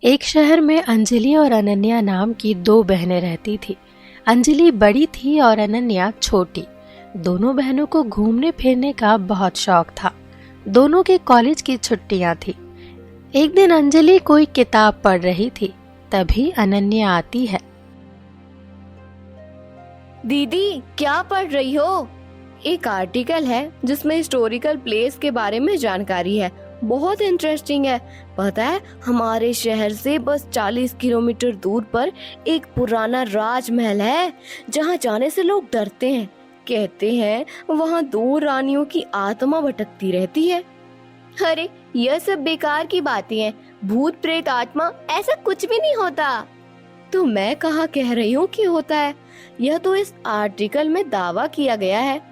एक शहर में अंजलि और अनन्या नाम की दो बहनें रहती थी। अंजलि बड़ी थी और अनन्या छोटी। दोनों बहनों को घूमने फिरने का बहुत शौक था। दोनों के कॉलेज की छुट्टियां थी। एक दिन अंजलि कोई किताब पढ़ रही थी, तभी अनन्या आती है। दीदी, क्या पढ़ रही हो? एक आर्टिकल है जिसमें हिस्टोरिकल प्लेस के बारे में जानकारी है। बहुत इंटरेस्टिंग है। पता है, हमारे शहर से बस 40 किलोमीटर दूर पर एक पुराना राजमहल है जहाँ जाने से लोग डरते हैं। कहते हैं वहाँ दो रानियों की आत्मा भटकती रहती है। अरे, यह सब बेकार की बातें हैं। भूत प्रेत आत्मा ऐसा कुछ भी नहीं होता। तो मैं कहाँ कह रही हूँ कि होता है। यह तो इस आर्टिकल में दावा किया गया है।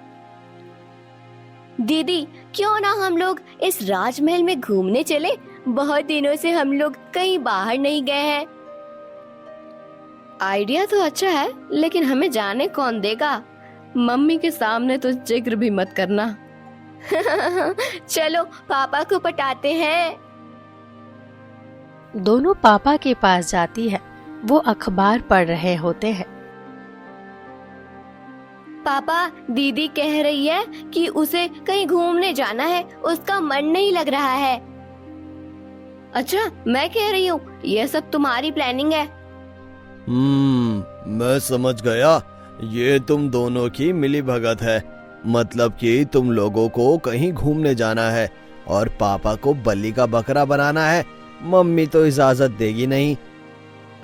दीदी, क्यों ना हम लोग इस राजमहल में घूमने चले? बहुत दिनों से हम लोग कहीं बाहर नहीं गए हैं। आइडिया तो अच्छा है, लेकिन हमें जाने कौन देगा? मम्मी के सामने तो जिक्र भी मत करना। चलो पापा को पटाते हैं। दोनों पापा के पास जाती है। वो अखबार पढ़ रहे होते हैं। पापा, दीदी कह रही है कि उसे कहीं घूमने जाना है, उसका मन नहीं लग रहा है। अच्छा, मैं कह रही हूँ यह सब तुम्हारी प्लानिंग है। मैं समझ गया। ये तुम दोनों की मिली भगत है। मतलब कि तुम लोगों को कहीं घूमने जाना है और पापा को बलि का बकरा बनाना है। मम्मी तो इजाजत देगी नहीं।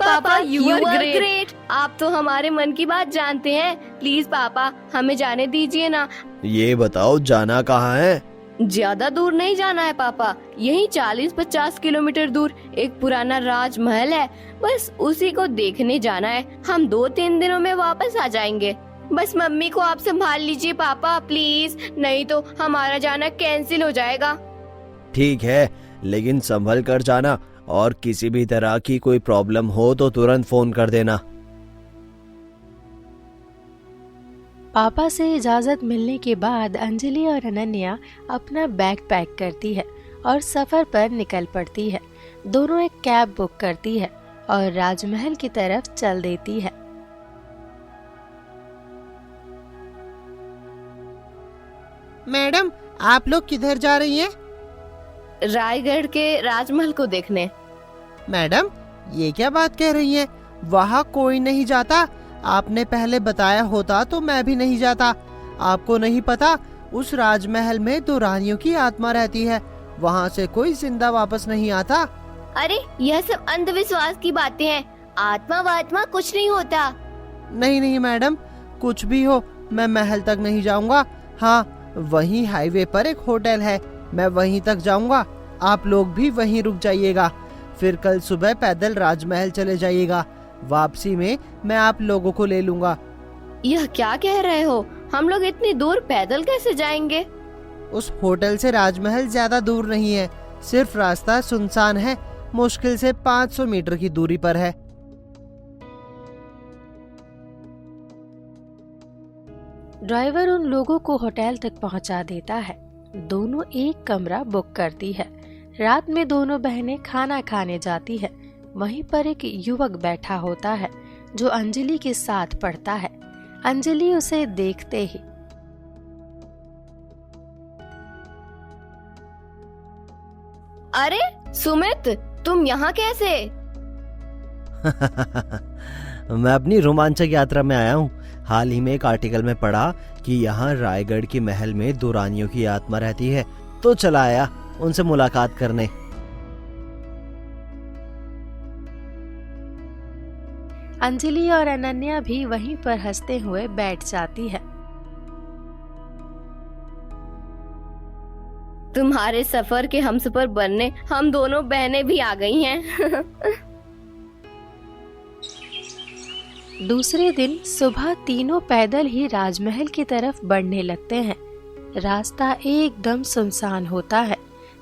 पापा, यू आर ग्रेट। आप तो हमारे मन की बात जानते हैं। प्लीज पापा, हमें जाने दीजिए ना। ये बताओ, जाना कहाँ है? ज्यादा दूर नहीं जाना है पापा। यही 40-50 किलोमीटर दूर एक पुराना राजमहल है। बस उसी को देखने जाना है। हम 2-3 दिनों में वापस आ जाएंगे। बस मम्मी को आप संभाल लीजिए पापा, प्लीज, नहीं तो हमारा जाना कैंसिल हो जाएगा। ठीक है, लेकिन संभल कर जाना और किसी भी तरह की कोई प्रॉब्लम हो तो तुरंत फोन कर देना। पापा से इजाजत मिलने के बाद अंजलि और अनन्या अपना बैग पैक करती है और सफर पर निकल पड़ती है। दोनों एक कैब बुक करती है और राजमहल की तरफ चल देती है। मैडम, आप लोग किधर जा रही हैं? रायगढ़ के राजमहल को देखने। मैडम, ये क्या बात कह रही हैं? वहाँ कोई नहीं जाता। आपने पहले बताया होता तो मैं भी नहीं जाता। आपको नहीं पता, उस राजमहल में दो रानियों की आत्मा रहती है। वहाँ से कोई जिंदा वापस नहीं आता। अरे, यह सब अंधविश्वास की बातें हैं। आत्मा वात्मा कुछ नहीं होता। नहीं नहीं मैडम, कुछ भी हो, मैं महल तक नहीं जाऊँगा। हाँ, वहीं हाईवे पर एक होटल है, मैं वहीं तक जाऊँगा। आप लोग भी वहीं रुक जाइएगा। फिर कल सुबह पैदल राजमहल चले जाइएगा। वापसी में मैं आप लोगों को ले लूंगा। यह क्या कह रहे हो? हम लोग इतनी दूर पैदल कैसे जाएंगे? उस होटल से राजमहल ज्यादा दूर नहीं है, सिर्फ रास्ता सुनसान है। मुश्किल से 500 मीटर की दूरी पर है। ड्राइवर उन लोगों को होटल तक पहुंचा देता है। दोनों एक कमरा बुक करती है। रात में दोनों बहनें खाना खाने जाती है। वहीं पर एक युवक बैठा होता है जो अंजलि के साथ पढ़ता है। अंजलि उसे देखते ही अरे सुमित, तुम यहाँ कैसे? मैं अपनी रोमांचक यात्रा में आया हूँ। हाल ही में एक आर्टिकल में पढ़ा कि यहाँ रायगढ़ के महल में दो रानियों की आत्मा रहती है, तो चला आया उनसे मुलाकात करने। अंजलि और अनन्या भी वहीं पर हंसते हुए बैठ जाती है। तुम्हारे सफर के हमसफर बनने हम दोनों बहनें भी आ गई हैं। दूसरे दिन सुबह तीनों पैदल ही राजमहल की तरफ बढ़ने लगते हैं। रास्ता एकदम सुनसान होता है।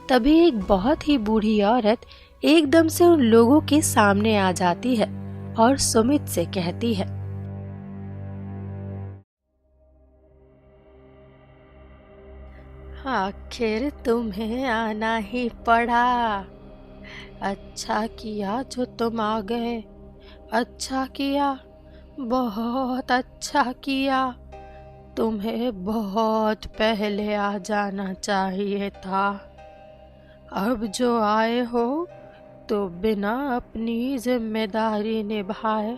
तभी एक बहुत ही बूढ़ी औरत एकदम से उन लोगों के सामने आ जाती है और सुमित से कहती है, आखिर तुम्हें आना ही पड़ा। अच्छा किया जो तुम आ गए। अच्छा किया, बहुत अच्छा किया। तुम्हें बहुत पहले आ जाना चाहिए था। अब जो आए हो तो बिना अपनी जिम्मेदारी निभाए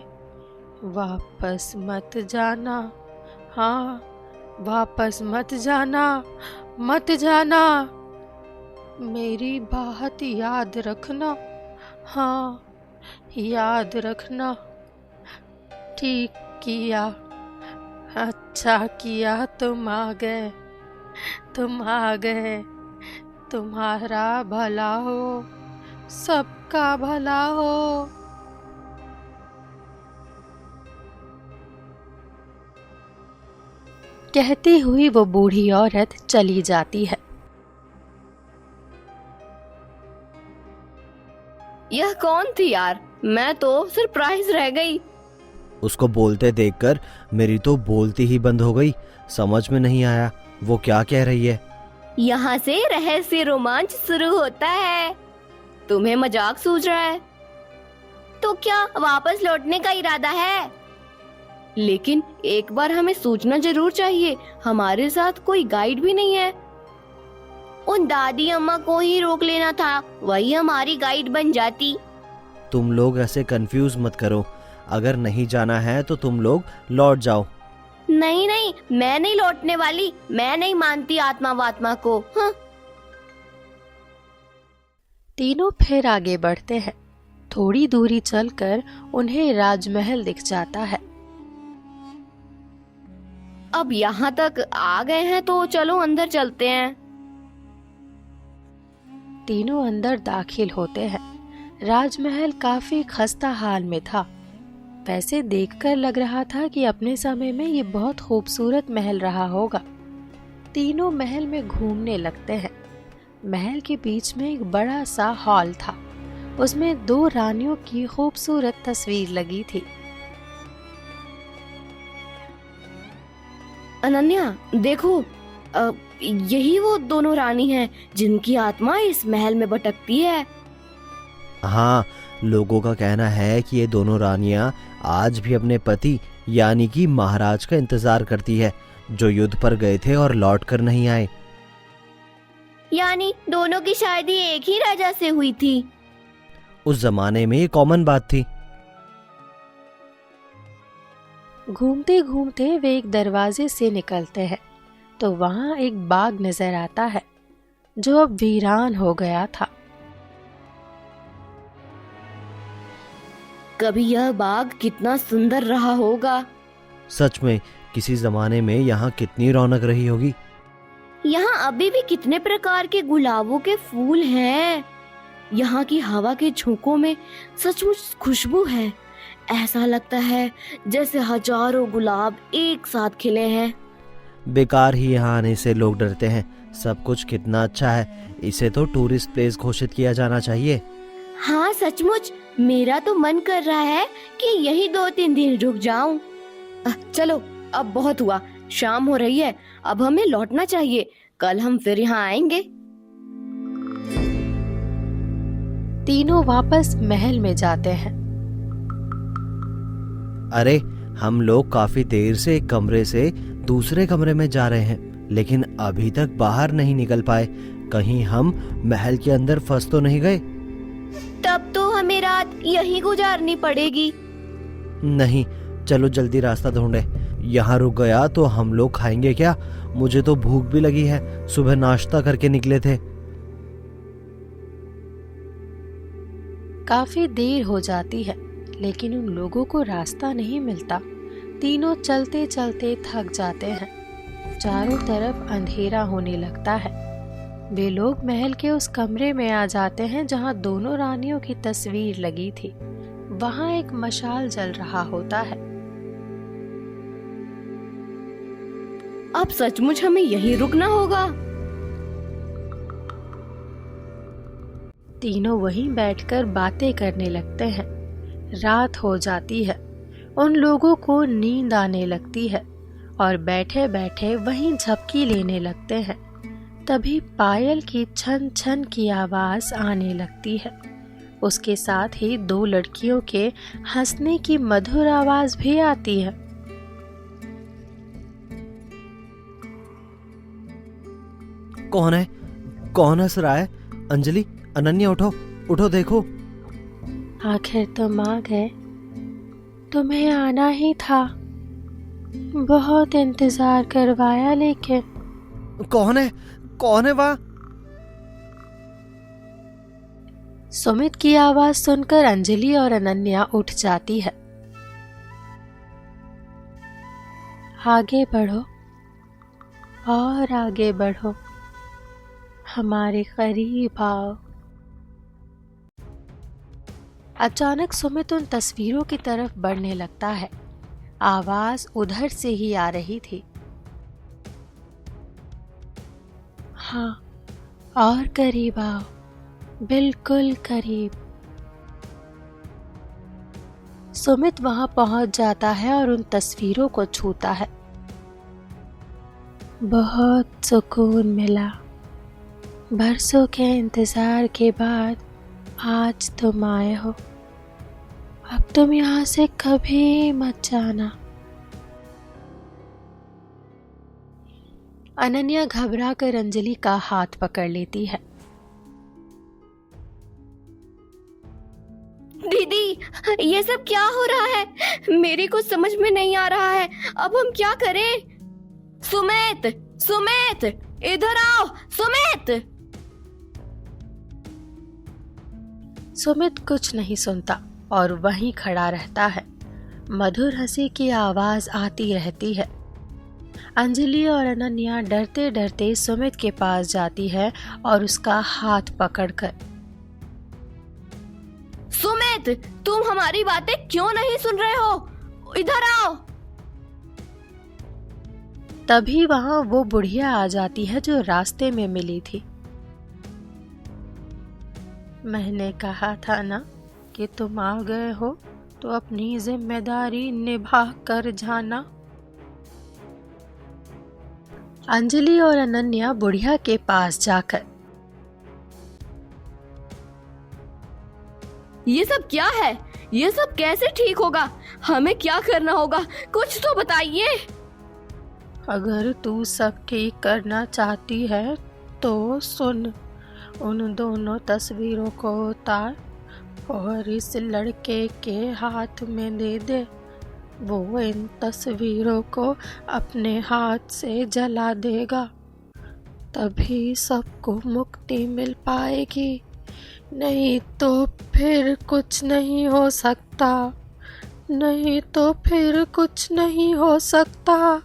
वापस मत जाना। हाँ, वापस मत जाना, मत जाना। मेरी बात याद रखना। हाँ, याद रखना। ठीक किया, अच्छा किया तुम आ गए। तुम आ गए। तुम्हारा भला हो, सबका भला हो। कहती हुई वो बूढ़ी औरत चली जाती है। यह कौन थी यार? मैं तो सरप्राइज रह गई। उसको बोलते देखकर मेरी तो बोलती ही बंद हो गई। समझ में नहीं आया वो क्या कह रही है। यहाँ से रहस्य रोमांच शुरू होता है। तुम्हें मजाक सूझ रहा है तो क्या वापस लौटने का इरादा है? लेकिन एक बार हमें सोचना जरूर चाहिए, हमारे साथ कोई गाइड भी नहीं है। उन दादी अम्मा को ही रोक लेना था, वही हमारी गाइड बन जाती। तुम लोग ऐसे कंफ्यूज मत करो। अगर नहीं जाना है तो तुम लोग लौट जाओ। नहीं नहीं, मैं नहीं लौटने वाली। मैं नहीं मानती आत्मा वात्मा को। हाँ। तीनों फिर आगे बढ़ते हैं। थोड़ी दूरी चलकर उन्हें राजमहल दिख जाता है। अब यहाँ तक आ गए हैं तो चलो अंदर चलते हैं। तीनों अंदर दाखिल होते हैं। राजमहल काफी खस्ता हाल में था। वैसे देखकर लग रहा था कि अपने समय में ये बहुत खूबसूरत महल रहा होगा। तीनों महल में घूमने लगते हैं। महल के बीच में एक बड़ा सा हॉल था। उसमें 2 रानियों की खूबसूरत तस्वीर लगी थी। अनन्या देखो, यही वो दोनों रानी हैं जिनकी आत्मा इस महल में भटकती है। हाँ, लोगों का कहना है कि ये दोनों रानियां आज भी अपने पति यानी कि महाराज का इंतजार करती है, जो युद्ध पर गए थे और लौट कर नहीं आए। यानी दोनों की शादी एक ही राजा से हुई थी। उस जमाने में ये कॉमन बात थी। घूमते घूमते वे एक दरवाजे से निकलते हैं तो वहां एक बाग नजर आता है जो अब वीरान हो गया था। कभी यह बाग कितना सुंदर रहा होगा। सच में किसी जमाने में यहाँ कितनी रौनक रही होगी। यहाँ अभी भी कितने प्रकार के गुलाबों के फूल हैं। यहाँ की हवा के झोंकों में सचमुच खुशबू है। ऐसा लगता है जैसे हजारों गुलाब एक साथ खिले हैं। बेकार ही यहाँ आने से लोग डरते हैं। सब कुछ कितना अच्छा है। इसे तो टूरिस्ट प्लेस घोषित किया जाना चाहिए। हाँ सचमुच, मेरा तो मन कर रहा है कि यही 2-3 दिन रुक जाऊं। चलो अब बहुत हुआ, शाम हो रही है, अब हमें लौटना चाहिए। कल हम फिर यहाँ आएंगे। तीनों वापस महल में जाते हैं। अरे, हम लोग काफी देर से एक कमरे से दूसरे कमरे में जा रहे हैं, लेकिन अभी तक बाहर नहीं निकल पाए। कहीं हम महल के अंदर फंस तो नहीं गए? तब तो हमें रात यहीं गुजारनी पड़ेगी। नहीं, चलो जल्दी रास्ता ढूंढे। यहाँ रुक गया तो हम लोग खाएंगे क्या? मुझे तो भूख भी लगी है। सुबह नाश्ता करके निकले थे। काफी देर हो जाती है लेकिन उन लोगों को रास्ता नहीं मिलता। तीनों चलते चलते थक जाते हैं। चारों तरफ अंधेरा होने लगता है। वे लोग महल के उस कमरे में आ जाते हैं जहां दोनों रानियों की तस्वीर लगी थी। वहां एक मशाल जल रहा होता है। अब सचमुच हमें यहीं रुकना होगा। तीनों वहीं बैठकर बातें करने लगते हैं। रात हो जाती है। उन लोगों को नींद आने लगती है और बैठे बैठे वहीं झपकी लेने लगते हैं। तभी पायल की छन छन की आवाज आने लगती है। उसके साथ ही 2 लड़कियों के हंसने की मधुर आवाज भी आती है। कौन है? कौन हंस रहा है? अंजलि, अनन्या, उठो उठो, देखो। आखिर तुम आ गए। तुम्हें आना ही था, बहुत इंतजार करवाया लेकिन। कौन है? कौन है वहाँ? सुमित की आवाज सुनकर अंजलि और अनन्या उठ जाती है। आगे बढ़ो और आगे बढ़ो, हमारे करीब आओ। अचानक सुमित उन तस्वीरों की तरफ बढ़ने लगता है। आवाज उधर से ही आ रही थी। हाँ, और करीब आओ, बिल्कुल करीब। सुमित वहां पहुंच जाता है और उन तस्वीरों को छूता है। बहुत सुकून मिला। बरसों के इंतजार के बाद आज तुम आए हो। अब तुम यहाँ से कभी मत जाना। अनन्या घबरा कर अंजलि का हाथ पकड़ लेती है। दीदी, ये सब क्या हो रहा है? मेरी कुछ समझ में नहीं आ रहा है। अब हम क्या करें? सुमित, सुमित, इधर आओ, सुमित। सुमित कुछ नहीं सुनता और वहीं खड़ा रहता है। मधुर हंसी की आवाज आती रहती है। अंजलि और अनन्या डरते डरते सुमित के पास जाती है और उसका हाथ पकड़कर। सुमित, तुम हमारी बातें क्यों नहीं सुन रहे हो? इधर आओ। तभी वहां वो बुढ़िया आ जाती है जो रास्ते में मिली थी। मैंने कहा था ना कि तुम आ गए हो तो अपनी जिम्मेदारी निभा कर जाना। अंजलि और अनन्या बुढ़िया के पास जाकर, ये सब क्या है? ये सब कैसे ठीक होगा? हमें क्या करना होगा? कुछ तो बताइए। अगर तू सब ठीक करना चाहती है तो सुन। उन दोनों तस्वीरों को उतार और इस लड़के के हाथ में दे दे। वो इन तस्वीरों को अपने हाथ से जला देगा, तभी सबको मुक्ति मिल पाएगी। नहीं तो फिर कुछ नहीं हो सकता। नहीं तो फिर कुछ नहीं हो सकता।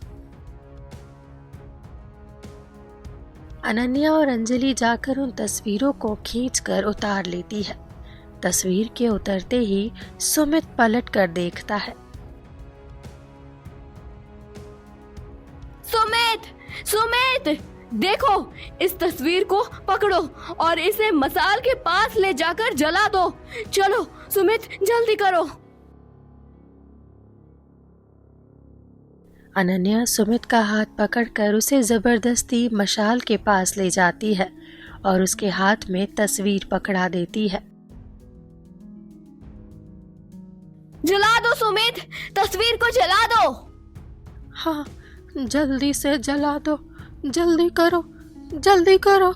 अनन्या और अंजलि जाकर उन तस्वीरों को खींचकर उतार लेती है। तस्वीर के उतरते ही सुमित पलट कर देखता है। सुमित, सुमित, देखो, इस तस्वीर को पकड़ो और इसे मसाल के पास ले जाकर जला दो। चलो सुमित, जल्दी करो। अनन्या सुमित का हाथ पकड़कर उसे जबरदस्ती मशाल के पास ले जाती है और उसके हाथ में तस्वीर पकड़ा देती है। जला दो सुमित, तस्वीर को जला दो। हाँ, जल्दी से जला दो, जल्दी करो, जल्दी करो।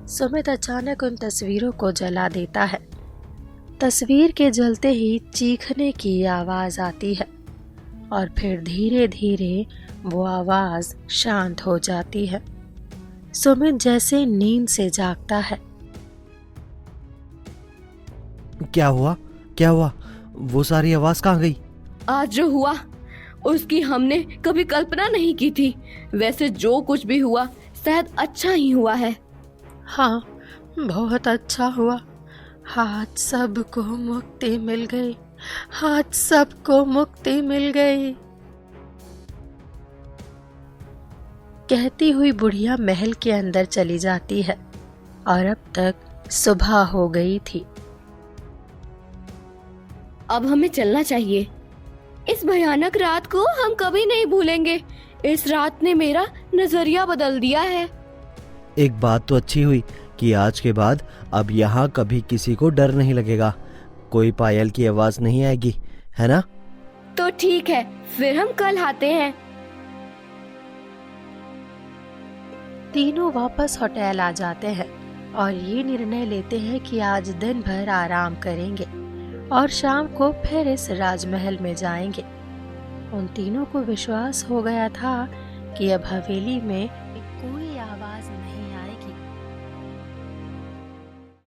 सुमित अचानक उन तस्वीरों को जला देता है। तस्वीर के जलते ही चीखने की आवाज आती है और फिर धीरे धीरे वो आवाज शांत हो जाती है। सुमित जैसे नींद से जागता है। क्या हुआ? क्या हुआ? वो सारी आवाज कहाँ गई? आज जो हुआ उसकी हमने कभी कल्पना नहीं की थी। वैसे जो कुछ भी हुआ शायद अच्छा ही हुआ है। हाँ, बहुत अच्छा हुआ। हाथ सबको मुक्ति मिल गई। हाथ सबको मुक्ति मिल गई। कहती हुई बुढ़िया महल के अंदर चली जाती है और अब तक सुबह हो गई थी। अब हमें चलना चाहिए। इस भयानक रात को हम कभी नहीं भूलेंगे। इस रात ने मेरा नजरिया बदल दिया है। एक बात तो अच्छी हुई कि आज के बाद अब यहाँ कभी किसी को डर नहीं लगेगा, कोई पायल की आवाज नहीं आएगी, है ना? तो ठीक है, फिर हम कल आते हैं। तीनों वापस होटल आ जाते हैं और ये निर्णय लेते हैं कि आज दिन भर आराम करेंगे और शाम को फिर इस राजमहल में जाएंगे। उन तीनों को विश्वास हो गया था कि अब हवेली में कोई आवाज नहीं